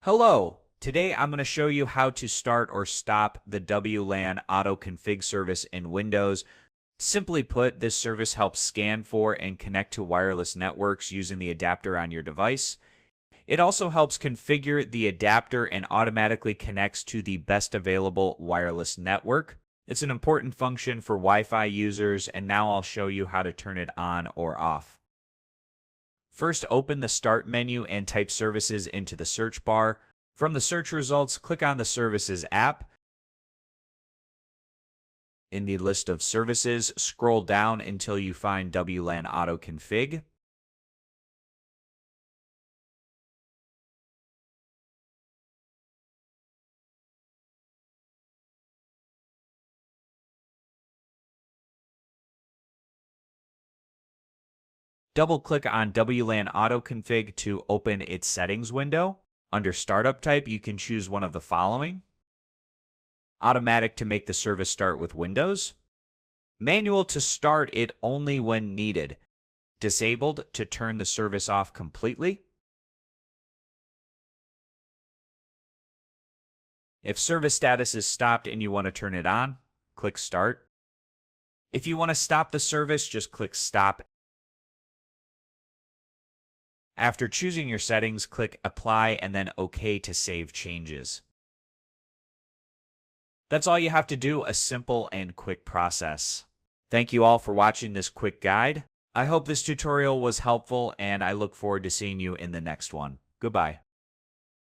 Hello! Today I'm going to show you how to start or stop the WLAN AutoConfig service in Windows. Simply put, this service helps scan for and connect to wireless networks using the adapter on your device. It also helps configure the adapter and automatically connects to the best available wireless network. It's an important function for Wi-Fi users, and now I'll show you how to turn it on or off. First, open the Start menu and type Services into the search bar. From the search results, click on the Services app. In the list of services, scroll down until you find WLAN AutoConfig. Double-click on WLAN AutoConfig to open its settings window. Under Startup Type, you can choose one of the following: Automatic to make the service start with Windows, Manual to start it only when needed, Disabled to turn the service off completely. If service status is stopped and you want to turn it on, click Start. If you want to stop the service, just click Stop. After choosing your settings, click Apply and then OK to save changes. That's all you have to do, a simple and quick process. Thank you all for watching this quick guide. I hope this tutorial was helpful, and I look forward to seeing you in the next one. Goodbye.